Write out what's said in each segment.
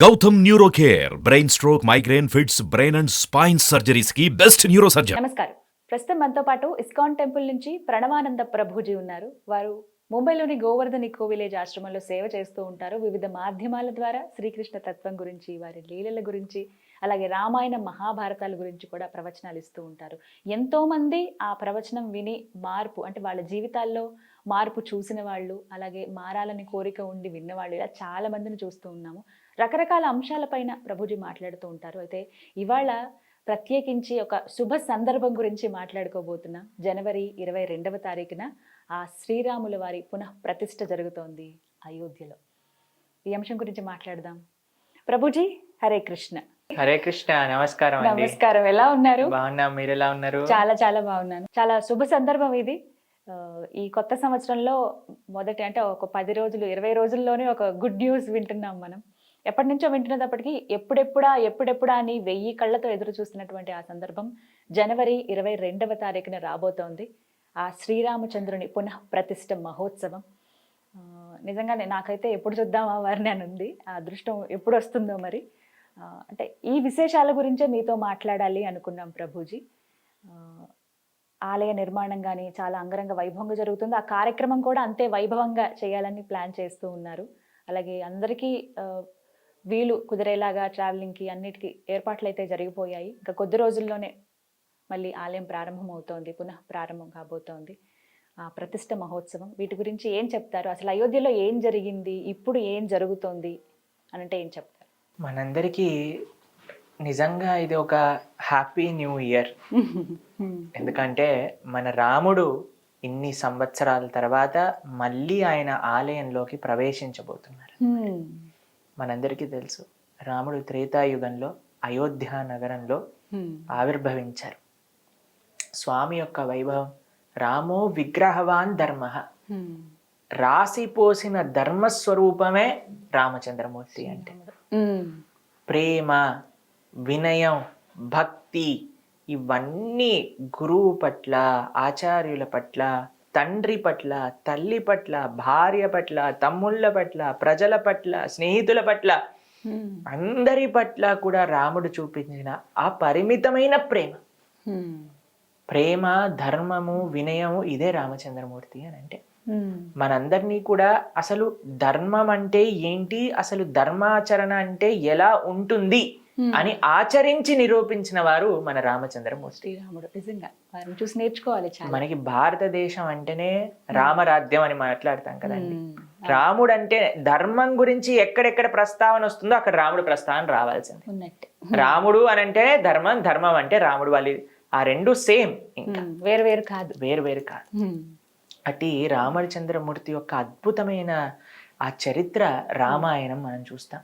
Gautam neuro care brain stroke migraine fits brain and spine surgeries కి best neuro surgeon. నమస్కారం. ప్రస్తుతం మనతో పాటు ఇస్కాన్ టెంపుల్ నుంచి ప్రణవానంద ప్రభుజీ ఉన్నారు. వారు ముంబైలోని గోవర్ధన్ ఇకో విలేజ్ ఆశ్రమంలో సేవ చేస్తూ ఉంటారు. వివిధ మాధ్యమాల ద్వారా శ్రీకృష్ణ తత్వం గురించి, వారి లీలల గురించి, అలాగే రామాయణ మహాభారతాల గురించి కూడా ప్రవచనాలు ఇస్తూ ఉంటారు. ఎంతోమంది ఆ ప్రవచనం విని మార్పు, అంటే వాళ్ళ జీవితాల్లో మార్పు చూసిన వాళ్ళు, అలాగే మారాలని కోరిక ఉండి విన్నవాళ్ళు, ఇలా చాలా మందిని చూస్తూ ఉన్నాము. రకరకాల అంశాలపైన ప్రభుజీ మాట్లాడుతూ ఉంటారు. అయితే ఇవాళ ప్రత్యేకించి ఒక శుభ సందర్భం గురించి మాట్లాడుకోబోతున్నాం. జనవరి 22వ తారీఖున ఆ శ్రీరాముల వారి పునః ప్రతిష్ఠ జరుగుతోంది అయోధ్యలో. ఈ అంశం గురించి మాట్లాడదాం. ప్రభుజీ, హరే కృష్ణ. హరే కృష్ణ. నమస్కారం అండి. నమస్కారం. ఎలా ఉన్నారు? బాగున్నా, మీరు ఎలా ఉన్నారు? చాలా చాలా బాగున్నాను. చాలా శుభ సందర్భం ఇది. ఈ కొత్త సంవత్సరంలో మొదటి, అంటే ఒక 10 రోజులు 20 రోజుల్లోనే ఒక గుడ్ న్యూస్ వింటున్నాం మనం. ఎప్పటి నుంచో వింటున్నప్పటికీ ఎప్పుడెప్పుడా అని 1000 కళ్ళతో ఎదురు చూస్తున్నటువంటి ఆ సందర్భం జనవరి 22వ తారీఖున రాబోతోంది. ఆ శ్రీరామచంద్రుని పునః ప్రతిష్ఠ మహోత్సవం. నిజంగానే నాకైతే ఎప్పుడు చూద్దామా వారిని అని ఉంది. ఆ అదృష్టం ఎప్పుడు వస్తుందో మరి. అంటే ఈ విశేషాల గురించే మీతో మాట్లాడాలి అనుకున్నాం ప్రభుజీ. ఆలయ నిర్మాణం కానీ చాలా అంగరంగ వైభవంగా జరుగుతుంది. ఆ కార్యక్రమం కూడా అంతే వైభవంగా చేయాలని ప్లాన్ చేస్తూ ఉన్నారు. అలాగే అందరికీ వీలు కుదిరేలాగా ట్రావెలింగ్కి అన్నిటికీ ఏర్పాట్లు అయితే జరిగిపోయాయి. ఇంకా కొద్ది రోజుల్లోనే మళ్ళీ ఆలయం ప్రారంభం అవుతోంది, పునః ప్రారంభం కాబోతోంది ఆ ప్రతిష్ఠ మహోత్సవం. వీటి గురించి ఏం చెప్తారు? అసలు అయోధ్యలో ఏం జరిగింది, ఇప్పుడు ఏం జరుగుతోంది అని అంటే ఏం చెప్తారు? మనందరికీ నిజంగా ఇది ఒక హ్యాపీ న్యూ ఇయర్. ఎందుకంటే మన రాముడు ఇన్ని సంవత్సరాల తర్వాత మళ్ళీ ఆయన ఆలయంలోకి ప్రవేశించబోతున్నారు. మనందరికీ తెలుసు, రాముడు త్రేతాయుగంలో అయోధ్య నగరంలో ఆవిర్భవించారు. స్వామి యొక్క వైభవం, రామో విగ్రహవాన్ ధర్మ, రాసిపోసిన ధర్మస్వరూపమే రామచంద్రమూర్తి. అంటే ప్రేమ, వినయం, భక్తి ఇవన్నీ గురువు పట్ల, ఆచార్యుల పట్ల, తండ్రి పట్ల, తల్లి పట్ల, భార్య పట్ల, తమ్ముళ్ళ పట్ల, ప్రజల పట్ల, స్నేహితుల పట్ల, అందరి పట్ల కూడా రాముడు చూపించిన ఆ పరిమితమైన ప్రేమ, ధర్మము, వినయము, ఇదే రామచంద్రమూర్తి అని అంటే. మనందరినీ కూడా అసలు ధర్మం అంటే ఏంటి, అసలు ధర్మాచరణ అంటే ఎలా ఉంటుంది అని ఆచరించి నిరూపించిన వారు మన రామచంద్రమూర్తి. శ్రీరాముడు నిజంగా వారిని చూసి నేర్చుకోవాలి. మనకి భారతదేశం అంటేనే రామరాజ్యం అని మాట్లాడతాం కదండి. రాముడు అంటే ధర్మం గురించి ఎక్కడెక్కడ ప్రస్తావన వస్తుందో అక్కడ రాముడు ప్రస్తావన రావాల్సింది. రాముడు అని అంటే ధర్మం, ధర్మం అంటే రాముడు. వాళ్ళు ఆ రెండు సేమ్, ఇంకా వేరు కాదు. అటు రామచంద్రమూర్తి యొక్క అద్భుతమైన ఆ చరిత్ర రామాయణం మనం చూస్తాం.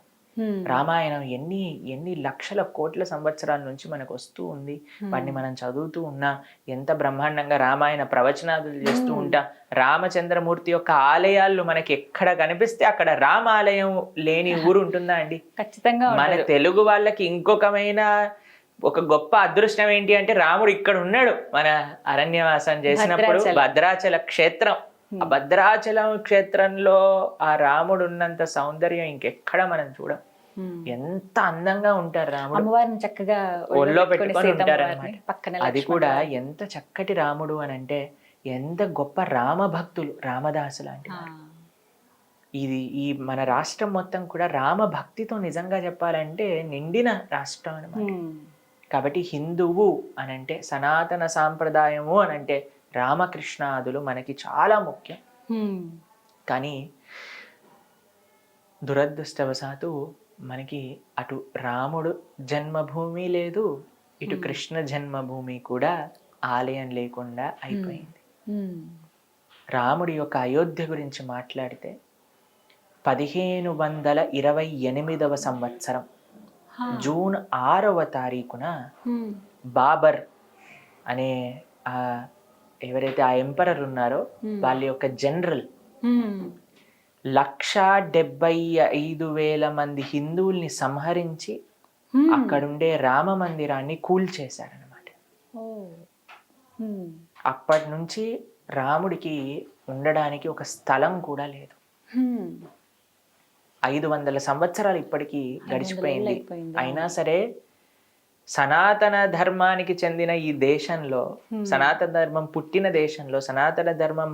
రామాయణం ఎన్ని లక్షల కోట్ల సంవత్సరాల నుంచి మనకు వస్తూ ఉంది. వాటిని మనం చదువుతూ ఉన్నా, ఎంత బ్రహ్మాండంగా రామాయణ ప్రవచనాలు చేస్తూ ఉంటాం. రామచంద్రమూర్తి యొక్క ఆలయాలు మనకి ఎక్కడ కనిపిస్తే అక్కడ రామాలయం లేని ఊరు ఉంటుందా అండి? ఖచ్చితంగా. మన తెలుగు వాళ్ళకి ఇంకొకమైన ఒక గొప్ప అదృష్టం ఏంటి అంటే, రాముడు ఇక్కడ ఉన్నాడు. మన అరణ్యవాసం చేసినప్పుడు భద్రాచల క్షేత్రం, ఆ భద్రాచలం క్షేత్రంలో ఆ రాముడు ఉన్నంత సౌందర్యం ఇంకెక్కడ మనం చూడం. ఎంత అందంగా ఉంటారు రాముడు, అమ్మవారిని చక్కగా ఒళ్ళో పెట్టుకొని ఉంటారు అన్నమాట. అది కూడా ఎంత చక్కటి రాముడు అని అంటే, ఎంత గొప్ప రామ భక్తులు, రామదాసు లాంటి. ఈ మన రాష్ట్రం మొత్తం కూడా రామ భక్తితో నిజంగా చెప్పాలంటే నిండిన రాష్ట్రం అన్నమాట. కాబట్టి హిందువు అనంటే, సనాతన సాంప్రదాయము అనంటే రామకృష్ణాదులు మనకి చాలా ముఖ్యం. కానీ దురదృష్టవశాత్తు మనకి అటు రాముడు జన్మభూమి లేదు, ఇటు కృష్ణ జన్మభూమి కూడా ఆలయం లేకుండా అయిపోయింది. రాముడి యొక్క అయోధ్య గురించి మాట్లాడితే 1528వ సంవత్సరం జూన్ 6వ తారీఖున బాబర్ అనే ఎవరైతే ఆ ఎంపరర్ ఉన్నారో వాళ్ళ యొక్క జనరల్ 1,75,000 మంది హిందువుల్ని సంహరించి అక్కడుండే రామ మందిరాన్ని కూల్చేశారనమాట. అప్పటి నుంచి రాముడికి ఉండడానికి ఒక స్థలం కూడా లేదు. 500 సంవత్సరాలు ఇప్పటికీ 500 గడిచిపోయింది. అయిపోయింది. అయినా సరే సనాతన ధర్మానికి చెందిన ఈ దేశంలో, సనాతన ధర్మం పుట్టిన దేశంలో, సనాతన ధర్మం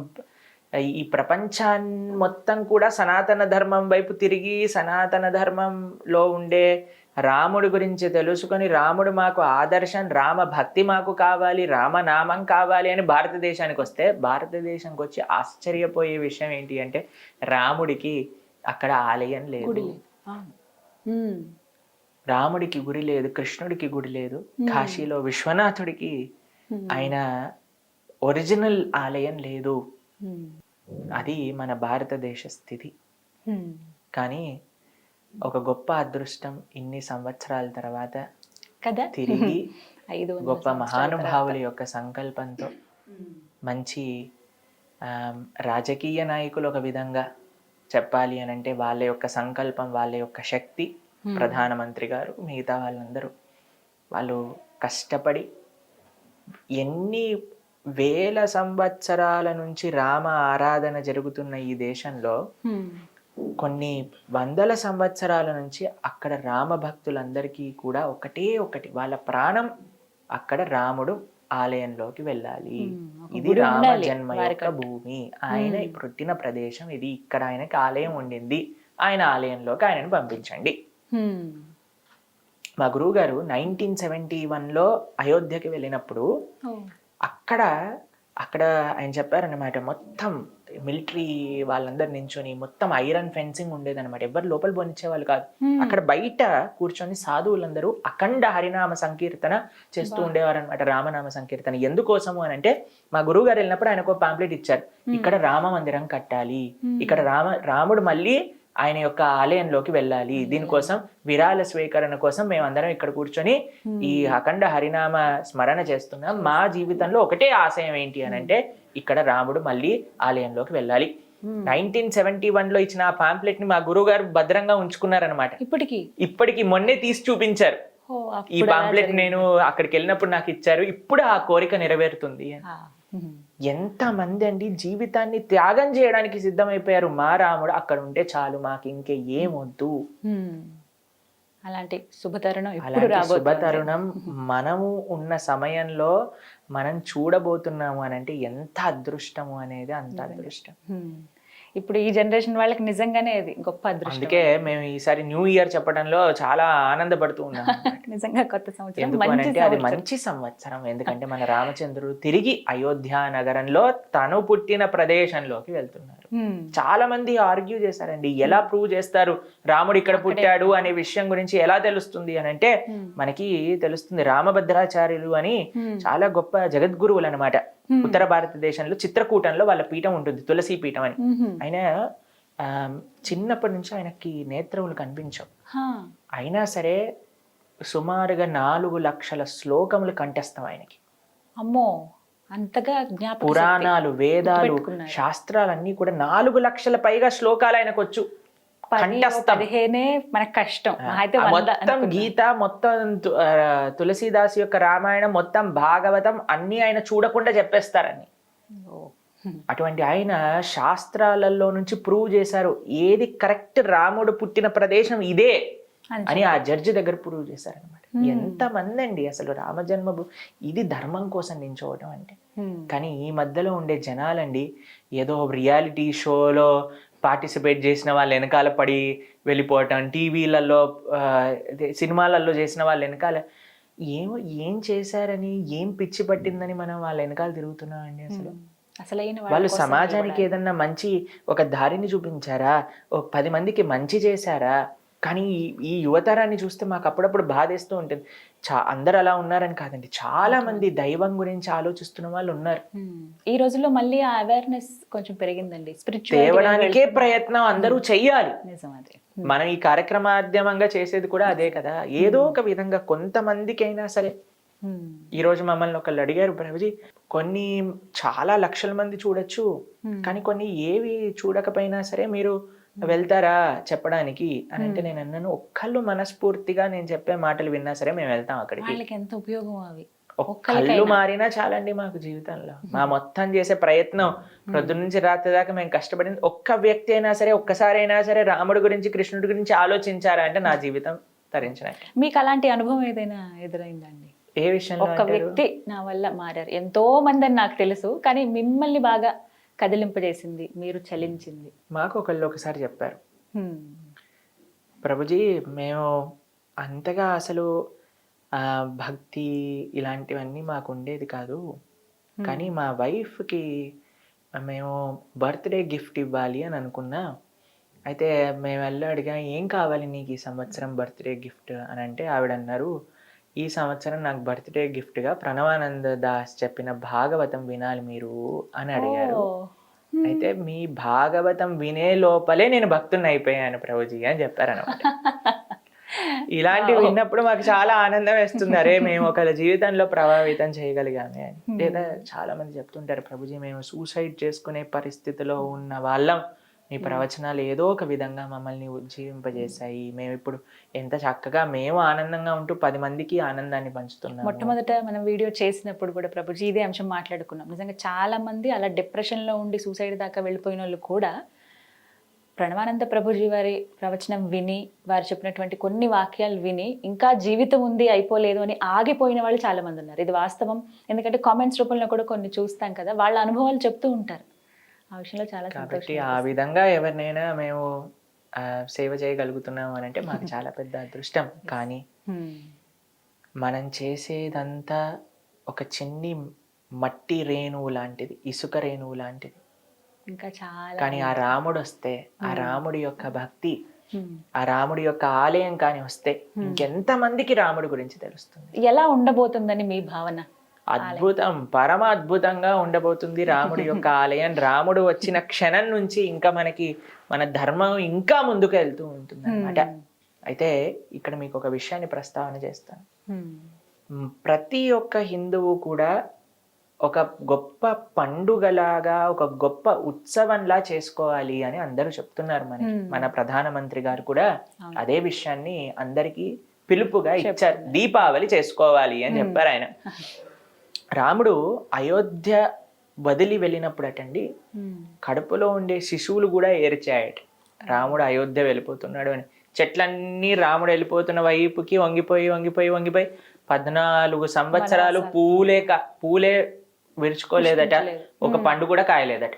ఈ ప్రపంచాన్ని మొత్తం కూడా సనాతన ధర్మం వైపు తిరిగి సనాతన ధర్మంలో ఉండే రాముడి గురించి తెలుసుకొని, రాముడు మాకు ఆదర్శం, రామ భక్తి మాకు కావాలి, రామనామం కావాలి అని భారతదేశానికి వస్తే, భారతదేశానికి వచ్చి ఆశ్చర్యపోయే విషయం ఏంటి అంటే రాముడికి అక్కడ ఆలయం లేదు. రాముడికి గుడి లేదు, కృష్ణుడికి గుడి లేదు. కాశీలో విశ్వనాథుడికి ఆయన ఒరిజినల్ ఆలయం లేదు. అది మన భారతదేశ స్థితి. కానీ ఒక గొప్ప అదృష్టం, ఇన్ని సంవత్సరాల తర్వాత కదా తిరిగి 500 గొప్ప మహానుభావుల యొక్క సంకల్పంతో మంచి రాజకీయ నాయకులు, ఒక విధంగా చెప్పాలి అని అంటే వాళ్ళ యొక్క సంకల్పం, వాళ్ళ యొక్క శక్తి, ప్రధానమంత్రి గారు, మిగతా వాళ్ళందరూ వాళ్ళు కష్టపడి ఎన్ని వేల సంవత్సరాల నుంచి రామ ఆరాధన జరుగుతున్న ఈ దేశంలో కొన్ని వందల సంవత్సరాల నుంచి అక్కడ రామ భక్తులందరికీ కూడా ఒకటే ఒకటి, వాళ్ళ ప్రాణం అక్కడ రాముడు ఆలయంలోకి వెళ్ళాలి. ఇది రామ జన్మ యొక్క భూమి, ఆయన పుట్టిన ప్రదేశం ఇది, ఇక్కడ ఆయనకి ఆలయం ఉండింది, ఆయన ఆలయంలోకి ఆయనను పంపించండి. మా గురువు గారు 1971లో అయోధ్యకి వెళ్ళినప్పుడు అక్కడ ఆయన చెప్పారనమాట, మొత్తం మిలిటరీ వాళ్ళందరు నించొని మొత్తం ఐరన్ ఫెన్సింగ్ ఉండేదన్నమాట, ఎవరు లోపల పోనిచ్చేవాళ్ళు కాదు. అక్కడ బయట కూర్చొని సాధువులందరూ అఖండ హరినామ సంకీర్తన చేస్తూ ఉండేవారు అనమాట, రామనామ సంకీర్తన. ఎందుకోసము అని అంటే మా గురువు గారు వెళ్ళినప్పుడు ఆయనకు పాంప్లెట్ ఇచ్చారు, ఇక్కడ రామ మందిరం కట్టాలి, ఇక్కడ రాముడు మళ్ళీ ఆయన యొక్క ఆలయంలోకి వెళ్ళాలి, దీనికోసం విరాళ స్వీకరణ కోసం మేమందరం ఇక్కడ కూర్చొని ఈ అఖండ హరినామ స్మరణ చేస్తున్నాం. మా జీవితంలో ఒకటే ఆశయం ఏంటి అని అంటే ఇక్కడ రాముడు మళ్ళీ ఆలయంలోకి వెళ్ళాలి. 1971లో ఇచ్చిన ఆ పాంప్లెట్ ని మా గురువు గారు భద్రంగా ఉంచుకున్నారనమాట. ఇప్పటికి మొన్నే తీసి చూపించారు. ఈ పాంప్లెట్ నేను అక్కడికి వెళ్ళినప్పుడు నాకు ఇచ్చారు, ఇప్పుడు ఆ కోరిక నెరవేరుతుంది. ఎంత మంది అండి జీవితాన్ని త్యాగం చేయడానికి సిద్ధమైపోయారు. మా రాముడు అక్కడ ఉంటే చాలు, మాకు ఇంకే ఏమొద్దు. అలాంటి శుభతరుణం, శుభతరుణం మనము ఉన్న సమయంలో మనం చూడబోతున్నాము అని అంటే ఎంత అదృష్టము అనేది, అంత అదృష్టం. ఇప్పుడు ఈ జనరేషన్ వాళ్ళకి నిజంగానే అది గొప్ప అదృష్టం. అందుకే మేము ఈసారి న్యూ ఇయర్ చెప్పడంలో చాలా ఆనందపడుతూ ఉన్నాం. నిజంగా కొత్త సంవత్సరం, ఎందుకంటే అది మంచి సంవత్సరం. ఎందుకంటే మన రామచంద్రుడు తిరిగి అయోధ్య నగరంలో తను పుట్టిన ప్రదేశంలోకి వెళ్తున్నారు. చాలా మంది ఆర్గ్యూ చేశారండి, ఎలా ప్రూవ్ చేస్తారు రాముడు ఇక్కడ పుట్టాడు అనే విషయం గురించి ఎలా తెలుస్తుంది అని అంటే మనకి తెలుస్తుంది. రామభద్రాచార్యులు అని చాలా గొప్ప జగద్గురువులు అనమాట. ఉత్తర భారతదేశంలో చిత్రకూటంలో వాళ్ళ పీఠం ఉంటుంది, తులసి పీఠం అని. ఆయన చిన్నప్పటి నుంచి ఆయనకి నేత్రములు కనిపించవు, అయినా సరే సుమారుగా 4 లక్షల శ్లోకములు కంఠస్థం ఆయనకి. అమ్మో, అంతగా జ్ఞాపకం. పురాణాలు, వేదాలు, శాస్త్రాలన్నీ కూడా 4 లక్షల పైగా శ్లోకాలు ఆయనకు వచ్చు. మొత్తం గీత, మొత్తం తులసీదాస్ యొక్క రామాయణం, మొత్తం భాగవతం అన్ని ఆయన చూడకుండా చెప్పేస్తారని. అటువంటి ఆయన శాస్త్రాలలో నుంచి ప్రూవ్ చేశారు ఏది కరెక్ట్, రాముడు పుట్టిన ప్రదేశం ఇదే అని ఆ జడ్జి దగ్గర ప్రూవ్ చేశారనమాట. ఎంత మంది అండి అసలు రామ జన్మభూమి, ఇది ధర్మం కోసం నించోవడం అంటే. కానీ ఈ మధ్యలో ఉండే జనాలండి ఏదో రియాలిటీ షోలో పార్టిసిపేట్ చేసిన వాళ్ళ వెనకాల పడి వెళ్ళిపోవటం, టీవీలలో సినిమాలలో చేసిన వాళ్ళ వెనకాల ఏం చేశారని, ఏం పిచ్చి పట్టిందని మనం వాళ్ళ వెనకాల తిరుగుతున్నాం అండి. అసలు వాళ్ళు సమాజానికి ఏదన్నా మంచి ఒక దారిని చూపించారా, 10 మందికి మంచి చేశారా? కానీ ఈ యువతరాన్ని చూస్తే మాకు అప్పుడప్పుడు బాధేస్తూ ఉంటుంది. అందరు అలా ఉన్నారని కాదండి, చాలా మంది దైవం గురించి ఆలోచిస్తున్న వాళ్ళు ఉన్నారు. ఈ రోజుల్లో మళ్ళీ ఆ అవేర్నెస్ కొంచెం పెరిగిందండి, తేవడానికే ప్రయత్నం అందరూ చెయ్యాలి. మనం ఈ కార్యక్రమాధ్యమంగా చేసేది కూడా అదే కదా. ఏదో ఒక విధంగా కొంతమందికైనా సరే. ఈ రోజు మమ్మల్ని ఒకళ్ళు అడిగారు, ప్రభుజీ కొన్ని చాలా లక్షల మంది చూడొచ్చు, కానీ కొన్ని ఏవి చూడకపోయినా సరే మీరు వెళ్తారా చెప్పడానికి అని అంటే నేను అన్నాను, ఒక్కళ్ళు మనస్ఫూర్తిగా నేను చెప్పే మాటలు విన్నా సరే మేము వెళ్తాం అక్కడికి. ఎంత ఉపయోగం అవి. కళ్ళు మారినా చాలండి మాకు జీవితంలో. మా మొత్తం చేసే ప్రయత్నం పొద్దున్న నుంచి రాత్రి దాకా మేము కష్టపడింది ఒక్క వ్యక్తి అయినా సరే, ఒక్కసారి అయినా సరే రాముడి గురించి, కృష్ణుడి గురించి ఆలోచించారా అంటే నా జీవితం తరించినట్టు. మీకు అలాంటి అనుభవం ఏదైనా ఎదురైందండి? ఏ విషయంలో? ఒక్క వ్యక్తి నా వల్ల మారారు, ఎంతో మంది అని నాకు తెలుసు, కానీ మిమ్మల్ని బాగా కదిలింపజేసింది, మీరు చలించింది. మాకు ఒకసారి చెప్పారు, ప్రభుజీ మేము అంతగా అసలు భక్తి ఇలాంటివన్నీ మాకు ఉండేది కాదు, కానీ మా వైఫ్కి మేము బర్త్డే గిఫ్ట్ ఇవ్వాలి అని అనుకున్నా. అయితే మేము వెళ్ళి అడిగా, ఏం కావాలి నీకు ఈ సంవత్సరం బర్త్డే గిఫ్ట్ అని అంటే ఆవిడ అన్నారు, ఈ సంవత్సరం నాకు బర్త్డే గిఫ్ట్గా ప్రణవానంద దాస్ చెప్పిన భాగవతం వినాలి మీరు అని అడిగారు. అయితే మీ భాగవతం వినే లోపలే నేను భక్తుని అయిపోయాను ప్రభుజీ అని చెప్పారనమాట. ఇలాంటివి విన్నప్పుడు మాకు చాలా ఆనందం వేస్తుంది, అరే మేము ఒకళ్ళ జీవితంలో ప్రభావితం చేయగలిగామే అని. లేదా చాలా మంది చెప్తుంటారు, ప్రభుజీ మేము సూసైడ్ చేసుకునే పరిస్థితిలో ఉన్న వాళ్ళం, మీ ప్రవచనాలు ఏదో ఒక విధంగా మమ్మల్ని ఉజ్జీవింపజేశాయి, మేము ఇప్పుడు ఎంత చక్కగా మేము ఆనందంగా ఉంటూ 10 మందికి ఆనందాన్ని పంచుతున్నాం. మొట్టమొదట మనం వీడియో చేసినప్పుడు కూడా ప్రభుజీ ఇదే అంశం మాట్లాడుకున్నాం. నిజంగా చాలా మంది అలా డిప్రెషన్లో ఉండి సూసైడ్ దాకా వెళ్ళిపోయిన వాళ్ళు కూడా ప్రణవానంద ప్రభుజీ వారి ప్రవచనం విని, వారు చెప్పినటువంటి కొన్ని వాక్యాలు విని ఇంకా జీవితం ఉంది అయిపోలేదు అని ఆగిపోయిన వాళ్ళు చాలా మంది ఉన్నారు. ఇది వాస్తవం, ఎందుకంటే కామెంట్స్ రూపంలో కూడా కొన్ని చూస్తాం కదా, వాళ్ళ అనుభవాలు చెప్తూ ఉంటారు. ఆ విషయంలో చాలా కాబట్టి ఆ విధంగా ఎవరినైనా మేము సేవ చేయగలుగుతున్నాము అని అంటే మాకు చాలా పెద్ద అదృష్టం. కానీ మనం చేసేదంతా ఒక చిన్ని మట్టి రేణువు లాంటిది, ఇసుక రేణువు లాంటిది. ఇంకా చాలా. కానీ ఆ రాముడు వస్తే, ఆ రాముడి యొక్క భక్తి, ఆ రాముడి యొక్క ఆలయం కానీ వస్తే ఇంకెంత మందికి రాముడి గురించి తెలుస్తుంది. ఎలా ఉండబోతుందని మీ భావన? అద్భుతం, పరమ అద్భుతంగా ఉండబోతుంది రాముడి యొక్క ఆలయం. రాముడు వచ్చిన క్షణం నుంచి ఇంకా మనకి మన ధర్మం ఇంకా ముందుకు వెళ్తూ ఉంటుంది అన్నమాట. అయితే ఇక్కడ మీకు ఒక విషయాన్ని ప్రస్తావన చేస్తాను. ప్రతి ఒక్క హిందువు కూడా ఒక గొప్ప పండుగలాగా, ఒక గొప్ప ఉత్సవంలా చేసుకోవాలి అని అందరూ చెప్తున్నారు. మన ప్రధానమంత్రి గారు కూడా అదే విషయాన్ని అందరికీ పిలుపుగా ఇచ్చారు, దీపావళి చేసుకోవాలి అని చెప్పారు ఆయన. రాముడు అయోధ్య వదిలి వెళ్ళినప్పుడు అటండి, కడుపులో ఉండే శిశువులు కూడా ఏడ్చాయట, రాముడు అయోధ్య వెళ్ళిపోతున్నాడు అని. చెట్లన్నీ రాముడు వెళ్ళిపోతున్న వైపుకి వంగిపోయి వంగిపోయి వంగిపోయి 14 సంవత్సరాలు పూలే విరుచుకోలేదట, ఒక పండు కూడా కాయలేదట.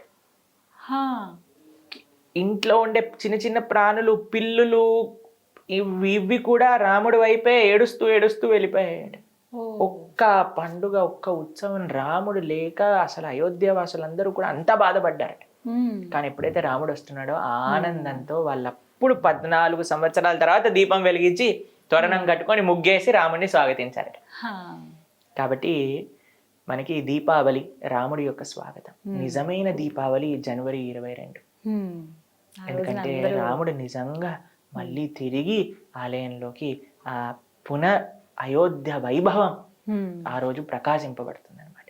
ఇంట్లో ఉండే చిన్న చిన్న ప్రాణులు, పిల్లులు, ఇవి కూడా రాముడి వైపే ఏడుస్తూ ఏడుస్తూ వెళ్ళిపోయాడు. ఒక్క పండుగ, ఒక్క ఉత్సవం రాముడు లేక అసలు అయోధ్య వాసులందరూ కూడా అంతా బాధపడ్డారట. కానీ ఎప్పుడైతే రాముడు వస్తున్నాడో ఆనందంతో వాళ్ళప్పుడు 14 సంవత్సరాల తర్వాత దీపం వెలిగించి తోరణం కట్టుకొని ముగ్గేసి రాముడిని స్వాగతించారట. కాబట్టి మనకి దీపావళి రాముడి యొక్క స్వాగతం. నిజమైన దీపావళి జనవరి 22. ఎందుకంటే రాముడు నిజంగా మళ్ళీ తిరిగి ఆలయంలోకి ఆ అయోధ్య వైభవం ఆ రోజు ప్రకాశింపబడుతుంది అనమాట.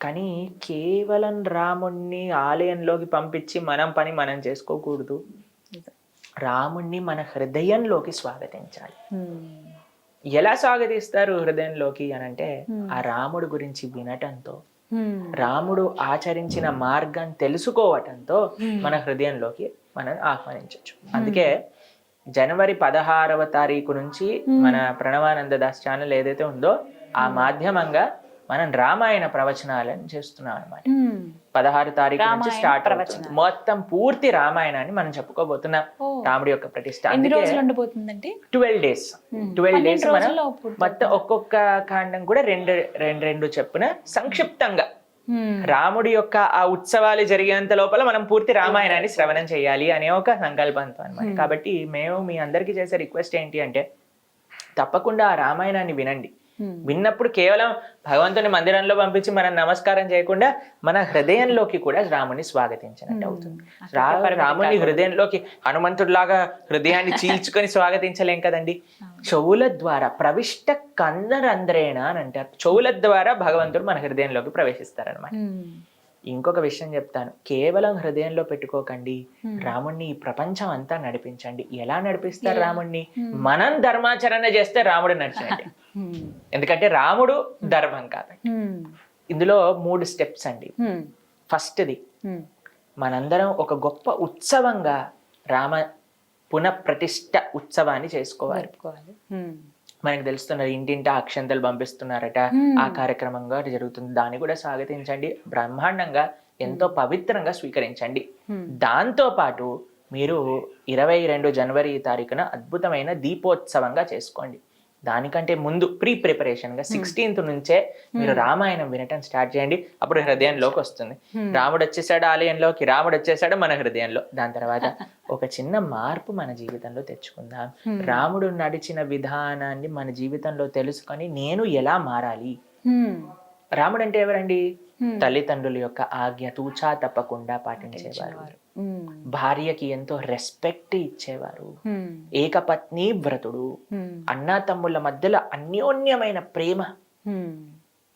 కానీ కేవలం రాముణ్ణి ఆలయంలోకి పంపించి మనం పని మనం చేసుకోకూడదు, రాముణ్ణి మన హృదయంలోకి స్వాగతించాలి. ఎలా స్వాగతిస్తారు హృదయంలోకి అని అంటే, ఆ రాముడు గురించి వినటంతో, రాముడు ఆచరించిన మార్గం తెలుసుకోవటంతో మన హృదయంలోకి మనం ఆహ్వానించవచ్చు. అందుకే జనవరి 16వ తారీఖు నుంచి మన ప్రణవానంద దాస్ ఛానల్ ఏదైతే ఉందో ఆ మాధ్యమంగా మనం రామాయణ ప్రవచనాలను చేస్తున్నాం అనమాట. 16 తారీఖు నుంచి స్టార్ట్ అవుతుంది. మొత్తం పూర్తి రామాయణాన్ని మనం చెప్పుకోబోతున్నాం. రాముడి యొక్క ప్రతిష్ట 12 డేస్. 12 డేస్ మనం మొత్తం ఒక్కొక్క కాండం కూడా రెండు చెప్పున సంక్షిప్తంగా రాముడి యొక్క ఆ ఉత్సవాలు జరిగేంత లోపల మనం పూర్తి రామాయణాన్ని శ్రవణం చేయాలి అనే ఒక సంకల్పంతో అనమాట. కాబట్టి మేము మీ అందరికీ చేసే రిక్వెస్ట్ ఏంటి అంటే, తప్పకుండా ఆ రామాయణాన్ని వినండి. విన్నప్పుడు కేవలం భగవంతుని మందిరంలో పంపించి మనం నమస్కారం చేయకుండా మన హృదయంలోకి కూడా రాముని స్వాగతించినట్టు అవుతుంది. రాముని హృదయంలోకి హనుమంతుడిలాగా హృదయాన్ని చీల్చుకొని స్వాగతించలేం కదండి. చెవుల ద్వారా ప్రవిష్ట కందరంధ్రేణ అని అంటారు. చెవుల ద్వారా భగవంతుడు మన హృదయంలోకి ప్రవేశిస్తారనమాట. ఇంకొక విషయం చెప్తాను, కేవలం హృదయంలో పెట్టుకోకండి, రాముణ్ణి ఈ ప్రపంచం అంతా నడిపించండి. ఎలా నడిపిస్తారు రాముణ్ణి? మనం ధర్మాచరణ చేస్తే రాముడు నడిచినట్టే. ఎందుకంటే రాముడు ధర్మం కాబట్టి. ఇందులో 3 స్టెప్స్ అండి. ఫస్ట్ది, మనందరం ఒక గొప్ప ఉత్సవంగా రామ పునఃప్రతిష్ఠ ఉత్సవాన్ని చేసుకోవాలి. మనకు తెలుస్తున్నది, ఇంటింటా అక్షంతలు పంపిస్తున్నారట, ఆ కార్యక్రమంగా జరుగుతుంది. దాన్ని కూడా స్వాగతించండి, బ్రహ్మాండంగా ఎంతో పవిత్రంగా స్వీకరించండి. దాంతో పాటు మీరు 22 జనవరి తారీఖున అద్భుతమైన దీపోత్సవంగా చేసుకోండి. దానికంటే ముందు ప్రిపరేషన్గా 16th నుంచే మీరు రామాయణం వినటం స్టార్ట్ చేయండి. అప్పుడు హృదయంలోకి వస్తుంది. రాముడు వచ్చేసాడు ఆలయంలోకి, రాముడు వచ్చేసాడు మన హృదయంలో. దాని తర్వాత ఒక చిన్న మార్పు మన జీవితంలో తెచ్చుకుందాం. రాముడు నడిచిన విధానాన్ని మన జీవితంలో తెలుసుకొని నేను ఎలా మారాలి. రాముడు అంటే ఎవరండి? తల్లిదండ్రుల యొక్క ఆజ్ఞ తూచా తప్పకుండా పాటించేవారు, భార్యకి ఎంతో రెస్పెక్ట్ ఇచ్చేవారు, ఏకపత్ని వ్రతుడు, అన్నా తమ్ముళ్ళ మధ్యలో అన్యోన్యమైన ప్రేమ.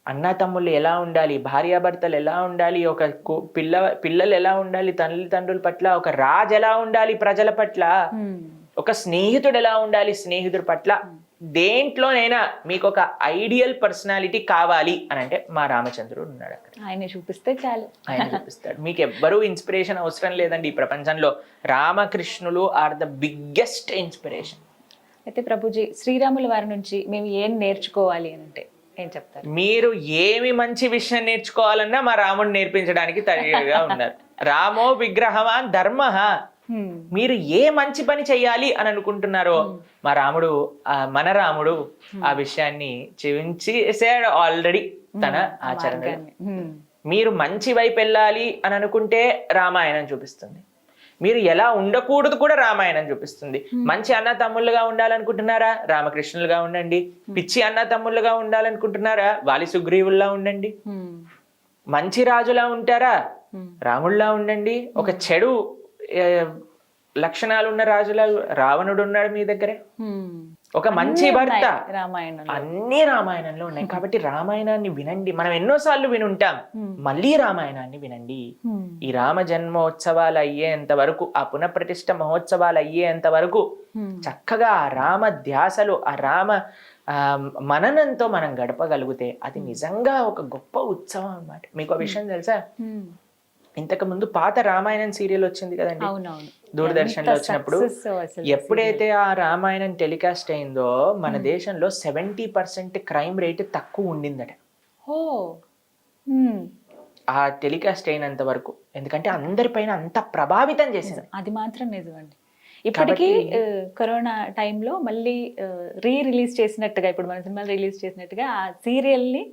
అన్నా తమ్ముళ్ళు ఎలా ఉండాలి, భార్యాభర్తలు ఎలా ఉండాలి, ఒక పిల్లలు ఎలా ఉండాలి తల్లిదండ్రుల పట్ల, ఒక రాజు ఎలా ఉండాలి ప్రజల పట్ల, ఒక స్నేహితుడు ఎలా ఉండాలి స్నేహితుడి పట్ల. దేంట్లోనైనా మీకు ఒక ఐడియల్ పర్సనాలిటీ కావాలి అని అంటే మా రామచంద్రుడు ఉన్నాడు అక్కడ. ఆయన చూపిస్తే చాలు, ఆయన చూపిస్తాడు. మీకు ఎవ్వరూ ఇన్స్పిరేషన్ అవసరం లేదండి ఈ ప్రపంచంలో. రామకృష్ణులు ఆర్ ద బిగ్గెస్ట్ ఇన్స్పిరేషన్. అయితే ప్రభుజీ, శ్రీరాముల వారి నుంచి మేము ఏం నేర్చుకోవాలి అని అంటే ఏం చెప్తారు? మీరు ఏమి మంచి విషయం నేర్చుకోవాలన్నా మా రాముడు నేర్పించడానికి తయారుగా ఉన్నారు. రామో విగ్రహవాన్ ధర్మ. మీరు ఏ మంచి పని చెయ్యాలి అని అనుకుంటున్నారో మా రాముడు, మన రాముడు ఆ విషయాన్ని చూపించేసాడు ఆల్రెడీ తన ఆచరణ. మీరు మంచి వైపు వెళ్ళాలి అని అనుకుంటే రామాయణం చూపిస్తుంది. మీరు ఎలా ఉండకూడదు కూడా రామాయణం చూపిస్తుంది. మంచి అన్న తమ్ముళ్ళుగా ఉండాలనుకుంటున్నారా? రామకృష్ణులుగా ఉండండి. పిచ్చి అన్న తమ్ముళ్ళుగా ఉండాలనుకుంటున్నారా? వాలి సుగ్రీవుల్లా ఉండండి. మంచి రాజులా ఉంటారా? రాముళ్ళలా ఉండండి. ఒక చెడు లక్షణాలు ఉన్న రాజులా రావణుడు ఉన్నాడు మీ దగ్గరే. ఒక మంచి భర్త, అన్ని రామాయణంలో ఉన్నాయి. కాబట్టి రామాయణాన్ని వినండి. మనం ఎన్నోసార్లు వినుంటాం, మళ్ళీ రామాయణాన్ని వినండి. ఈ రామ జన్మోత్సవాలు అయ్యేంత వరకు, ఆ పునఃప్రతిష్ఠ మహోత్సవాలు అయ్యేంత వరకు చక్కగా ఆ రామ ధ్యాసలు, ఆ రామ మననంతో మనం గడపగలిగితే అది నిజంగా ఒక గొప్ప ఉత్సవం అన్నమాట. మీకు ఆ విషయం తెలుసా? ఇంతకు ముందు పాత రామాయణం సీరియల్ వచ్చింది కదండి దూరదర్శన్ లో వచ్చినప్పుడు, ఎప్పుడైతే ఆ రామాయణం టెలికాస్ట్ అయిందో మన దేశంలో 70% క్రైమ్ రేట్ తక్కువ ఉండిందట ఆ టెలికాస్ట్ అయినంత వరకు. ఎందుకంటే అందరిపైన అంత ప్రభావితం చేసింది. అది మాత్రం నిజమండి. ఇప్పటికీ కరోనా టైంలో మళ్ళీ రిలీజ్ చేసినట్టుగా, ఇప్పుడు మన సినిమాలు రిలీజ్ చేసినట్టుగా ఆ సీరియల్ని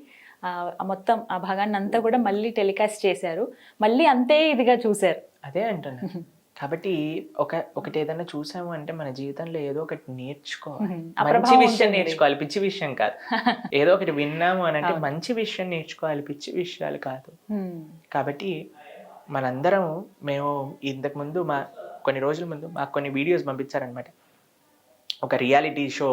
మొత్తం ఆ భాగాన్ని అంతా కూడా మళ్ళీ టెలికాస్ట్ చేశారు. మళ్ళీ అంతే ఇదిగా చూశారు. అదే అంటున్నా. కాబట్టి ఒకటి ఏదైనా చూసాము అంటే మన జీవితంలో ఏదో ఒకటి నేర్చుకోవాలి. మంచి విషయం నేర్చుకోవాలి, పిచ్చి విషయం కాదు. ఏదో ఒకటి విన్నాము అని అంటే మంచి విషయం నేర్చుకోవాలి, పిచ్చి విషయాలు కాదు. కాబట్టి మనందరం, మేము ఇంతకు ముందు కొన్ని రోజుల ముందు మాకు కొన్ని వీడియోస్ పంపించారనమాట. ఒక రియాలిటీ షో,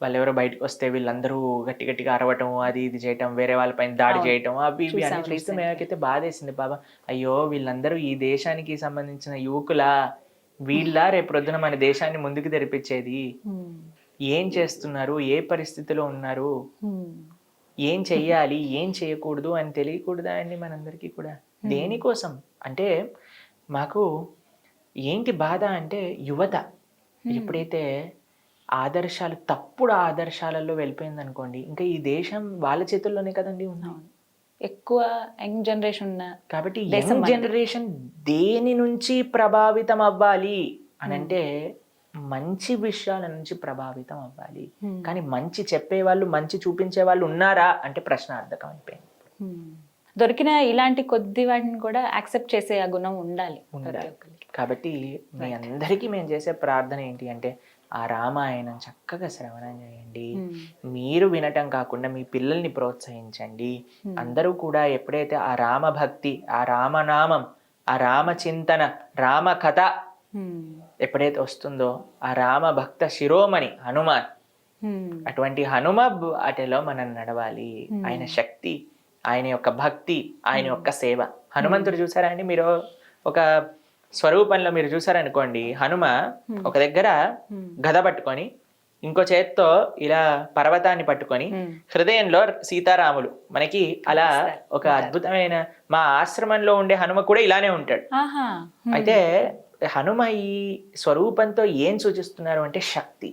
వాళ్ళు ఎవరో బయటకు వస్తే వీళ్ళందరూ గట్టి గట్టిగా అరవటం, అది ఇది చేయటం, వేరే వాళ్ళపైన దాడి చేయటం, అవి ఇవి అన్ని చూస్తే మేమైతే బాధేసింది. బాబా, అయ్యో వీళ్ళందరూ ఈ దేశానికి సంబంధించిన యువకులా, వీళ్ళ రేపొద్దున మన దేశాన్ని ముందుకు తెరిపించేది. ఏం చేస్తున్నారు, ఏ పరిస్థితిలో ఉన్నారు, ఏం చెయ్యాలి, ఏం చేయకూడదు అని తెలియకూడదా అండి మనందరికీ కూడా? దేనికోసం అంటే మాకు ఏంటి బాధ అంటే, యువత ఎప్పుడైతే ఆదర్శాలు, తప్పుడు ఆదర్శాలలో వెళ్ళిపోయింది అనుకోండి, ఇంకా ఈ దేశం వాళ్ళ చేతుల్లోనే కదండి ఉంది. ఎక్కువ యంగ్ జనరేషన్ ఉన్న కాబట్టి యంగ్ జనరేషన్ దేని నుంచి ప్రభావితం అవ్వాలి అని అంటే మంచి విషయాల నుంచి ప్రభావితం అవ్వాలి. కానీ మంచి చెప్పేవాళ్ళు, మంచి చూపించే వాళ్ళు ఉన్నారా అంటే ప్రశ్నార్థకం అయిపోయింది. దొరికిన ఇలాంటి కొద్ది వాటిని కూడా యాక్సెప్ట్ చేసే ఆ గుణం ఉండాలి. కాబట్టి మీ అందరికీ మేము చేసే ప్రార్థన ఏంటి అంటే, ఆ రామాయణం చక్కగా శ్రవణం చేయండి. మీరు వినటం కాకుండా మీ పిల్లల్ని ప్రోత్సహించండి. అందరూ కూడా ఎప్పుడైతే ఆ రామభక్తి, ఆ రామనామం, ఆ రామచింతన, రామ కథ ఎప్పుడైతే వస్తుందో, ఆ రామ భక్త శిరోమణి హనుమాన్, అటువంటి హనుమ అటలో మనం నడవాలి. ఆయన శక్తి, ఆయన యొక్క భక్తి, ఆయన యొక్క సేవ. హనుమంతుడు చూసారా అండి మీరు? ఒక స్వరూపంలో మీరు చూసారనుకోండి, హనుమ ఒక దగ్గర గద పట్టుకొని ఇంకో చేత్తో ఇలా పర్వతాన్ని పట్టుకొని హృదయంలో సీతారాములు మనకి అలా ఒక అద్భుతమైన, మా ఆశ్రమంలో ఉండే హనుమ కూడా ఇలానే ఉంటాడు. అయితే హనుమ ఈ స్వరూపంతో ఏం సూచిస్తున్నారు అంటే శక్తి.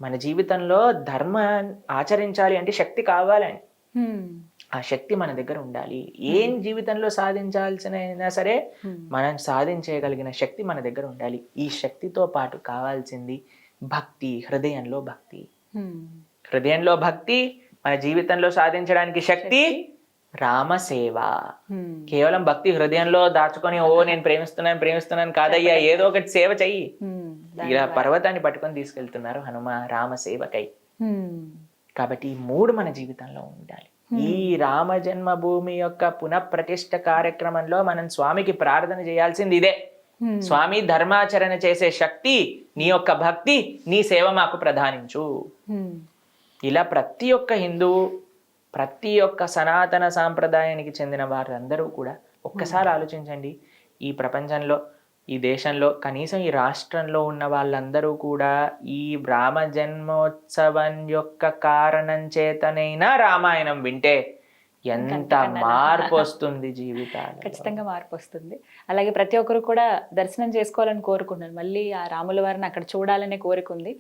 మన జీవితంలో ధర్మం ఆచరించాలి అంటే శక్తి కావాలని, ఆ శక్తి మన దగ్గర ఉండాలి. ఏం జీవితంలో సాధించాల్సిన సరే మనం సాధించగలిగిన శక్తి మన దగ్గర ఉండాలి. ఈ శక్తితో పాటు కావాల్సింది భక్తి, హృదయంలో భక్తి. హృదయంలో భక్తి, మన జీవితంలో సాధించడానికి శక్తి, రామసేవ. కేవలం భక్తి హృదయంలో దాచుకొని ఓ నేను ప్రేమిస్తున్నాను కాదయ్యా, ఏదో ఒకటి సేవ చెయ్యి. ఇలా పర్వతాన్ని పట్టుకొని తీసుకెళ్తున్నారు హనుమ రామసేవకై. కాబట్టి ఈ 3 మన జీవితంలో ఉండాలి. ఈ రామ జన్మభూమి యొక్క పునఃప్రతిష్ఠ కార్యక్రమంలో మనం స్వామికి ప్రార్థన చేయాల్సింది ఇదే. స్వామి, ధర్మాచరణ చేసే శక్తి, నీ యొక్క భక్తి, నీ సేవ మాకు ప్రధానించు. ఇలా ప్రతి ఒక్క హిందువు, ప్రతి ఒక్క సనాతన సాంప్రదాయానికి చెందిన వారందరూ కూడా ఒక్కసారి ఆలోచించండి. ఈ ప్రపంచంలో, ఈ దేశంలో, కనీసం ఈ రాష్ట్రంలో ఉన్న వాళ్ళందరూ కూడా ఈ రామ జన్మోత్సవం యొక్క కారణం చేతనైనా రామాయణం వింటే ఎంత మార్పు వస్తుంది జీవితాలు. ఖచ్చితంగా మార్పు వస్తుంది. అలాగే ప్రతి ఒక్కరు కూడా దర్శనం చేసుకోవాలని కోరుకుంటున్నారు. మళ్ళీ ఆ రాముల వారిని అక్కడ చూడాలనే కోరిక ఉంది.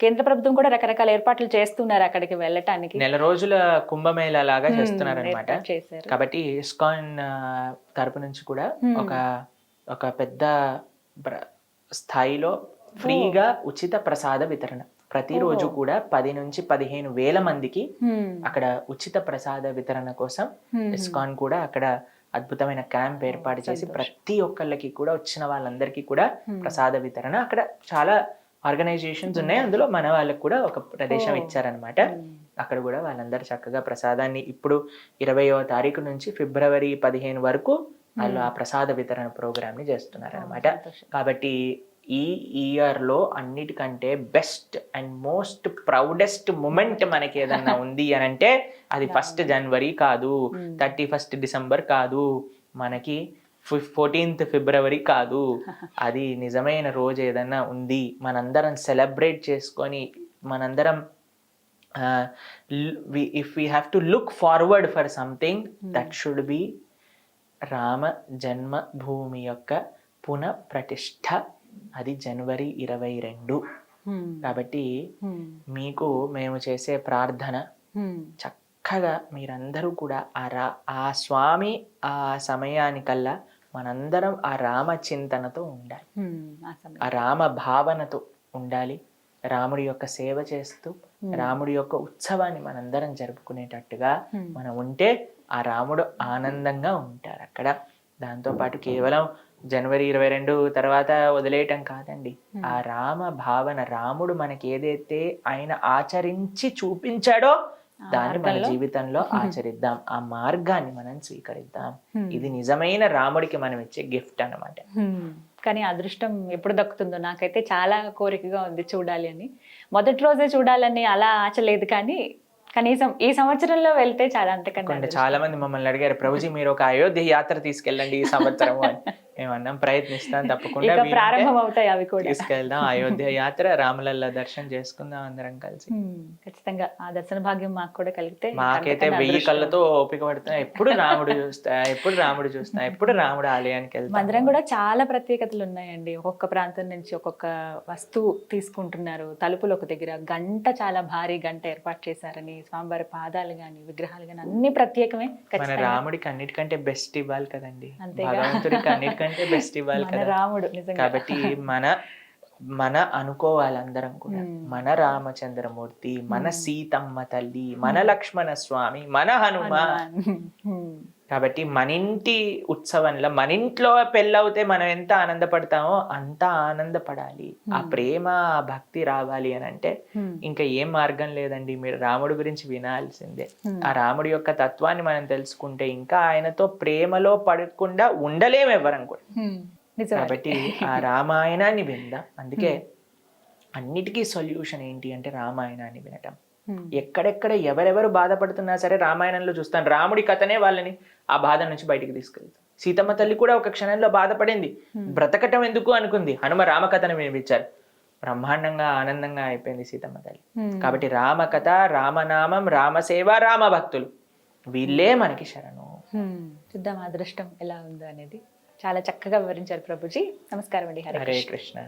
కేంద్ర ప్రభుత్వం కూడా రకరకాల ఏర్పాట్లు చేస్తున్నారు అక్కడికి వెళ్ళటానికి. నెల రోజుల కుంభమేళా లాగా చేస్తున్నారు అనమాట. కాబట్టి ఇస్కాన్ తరపు నుంచి కూడా ఒక పెద్ద స్థాయిలో ఫ్రీగా ఉచిత ప్రసాద వితరణ ప్రతిరోజు కూడా 10 నుంచి 15 వేల మందికి అక్కడ ఉచిత ప్రసాద వితరణ కోసం ఇస్కాన్ కూడా అక్కడ అద్భుతమైన క్యాంప్ ఏర్పాటు చేసి ప్రతి ఒక్కళ్ళకి కూడా, వచ్చిన వాళ్ళందరికీ కూడా ప్రసాద వితరణ, అక్కడ చాలా ఆర్గనైజేషన్స్ ఉన్నాయి, అందులో మన వాళ్ళకి కూడా ఒక ప్రదేశం ఇచ్చారనమాట. అక్కడ కూడా వాళ్ళందరూ చక్కగా ప్రసాదాన్ని ఇప్పుడు 20వ తారీఖు నుంచి ఫిబ్రవరి 15 వరకు వాళ్ళు ఆ ప్రసాద వితరణ ప్రోగ్రామ్ ని చేస్తున్నారు అనమాట. కాబట్టి ఈ ఇయర్ లో అన్నిటికంటే best and most proudest moment మనకి ఏదన్నా ఉంది అని అంటే అది 1 జనవరి కాదు, 31 డిసెంబర్ కాదు, మనకి 14th ఫిబ్రవరి కాదు. అది నిజమైన రోజు ఏదన్నా ఉంది, మనందరం సెలబ్రేట్ చేసుకొని, మనందరం if we have to look forward for something, that should be Rama Janmabhoomi యొక్క పునఃప్రతిష్ఠ. అది జనవరి 22. కాబట్టి మీకు మేము చేసే ప్రార్థన, చక్కగా మీరందరూ కూడా ఆ స్వామి ఆ సమయానికల్లా మనందరం ఆ రామ చింతనతో ఉండాలి, ఆ రామ భావనతో ఉండాలి. రాముడి యొక్క సేవ చేస్తూ రాముడి యొక్క ఉత్సవాన్ని మనందరం జరుపుకునేటట్టుగా మనం ఉంటే ఆ రాముడు ఆనందంగా ఉంటారు అక్కడ. దాంతోపాటు కేవలం జనవరి 22 తర్వాత వదిలేయటం కాదండి, ఆ రామ భావన, రాముడు మనకి ఏదైతే ఆయన ఆచరించి చూపించాడో దాన్ని మన జీవితంలో ఆచరిద్దాం, ఆ మార్గాన్ని మనం స్వీకరిద్దాం. ఇది నిజమైన రాముడికి మనం ఇచ్చే గిఫ్ట్ అన్నమాట. కానీ అదృష్టం ఎప్పుడు దక్కుతుందో నాకైతే చాలా కోరికగా ఉంది చూడాలి అని. మొదటి రోజే చూడాలని అలా ఆశ లేదు, కానీ కనీసం ఈ సంవత్సరంలో వెళ్తే చాలా. అంతకన్నా చాలా మంది మమ్మల్ని అడిగారు, ప్రభుజీ మీరు ఒక అయోధ్య యాత్ర తీసుకెళ్ళండి ఈ సంవత్సరం అని. మేము అన్నాం ప్రయత్నిస్తాం, తప్పకుండా ప్రారంభం అవుతాయి అవి కూడా. తీసుకెళ్దాం అయోధ్య యాత్ర, రాములల్ల దర్శనం చేసుకుందాం అందరం కలిసి. ఖచ్చితంగా ఆ దర్శన భాగ్యం మాకు కూడా కలిగితే. మాకైతే 1000 కళ్ళతో ఓపిక పడుతున్నా, ఎప్పుడు రాముడు చూస్తా, ఎప్పుడు రాముడు ఆలయానికి వెళ్తాం. మందిరం కూడా చాలా ప్రత్యేకతలు ఉన్నాయండి. ఒక్కొక్క ప్రాంతం నుంచి ఒక్కొక్క వస్తువు తీసుకుంటున్నారు. తలుపులు ఒక దగ్గర గంట, చాలా భారీ గంట ఏర్పాటు చేశారని, స్వామివారి పాదాలు గాని విగ్రహాలు గాని అన్ని ప్రత్యేకమే. మన రాముడికి అన్నిటికంటే బెస్ట్ ఇవ్వాలి కదండి, భగవంతుడికి అన్నిటికంటే బెస్ట్ ఇవ్వాలి కదా రాముడు. కాబట్టి మన అనుకోవాలి అందరం కూడా, మన రామచంద్రమూర్తి, మన సీతమ్మ తల్లి, మన లక్ష్మణ స్వామి, మన హనుమాన్. కాబట్టి మన ఇంటి ఉత్సవంలో, మన ఇంట్లో పెళ్ళవుతే మనం ఎంత ఆనందపడతామో అంత ఆనందపడాలి. ఆ ప్రేమ, ఆ భక్తి రావాలి అని అంటే ఇంకా ఏం మార్గం లేదండి, మీరు రాముడి గురించి వినాల్సిందే. ఆ రాముడి యొక్క తత్వాన్ని మనం తెలుసుకుంటే ఇంకా ఆయనతో ప్రేమలో పడకుండా ఉండలేము ఎవరం కూడా. కాబట్టి ఆ రామాయణాన్ని విందాం. అందుకే అన్నిటికీ సొల్యూషన్ ఏంటి అంటే రామాయణాన్ని వినటం. ఎక్కడెక్కడ ఎవరెవరు బాధపడుతున్నా సరే రామాయణంలో చూస్తాను, రాముడి కథనే వాళ్ళని ఆ బాధ నుంచి బయటికి తీసుకెళ్తాం. సీతమ్మ తల్లి కూడా ఒక క్షణంలో బాధపడింది, బ్రతకటం ఎందుకు అనుకుంది, హనుమ రామకథను వినిపించారు. బ్రహ్మాండంగా ఆనందంగా అయిపోయింది సీతమ్మ తల్లి. కాబట్టి రామకథ, రామనామం, రామసేవ, రామభక్తులు వీళ్ళే మనకి శరణు. చూద్దాం అదృష్టం ఎలా ఉందో అనేది. చాలా చక్కగా వివరించారు ప్రభుజీ. నమస్కారం అండి. హరే కృష్ణ.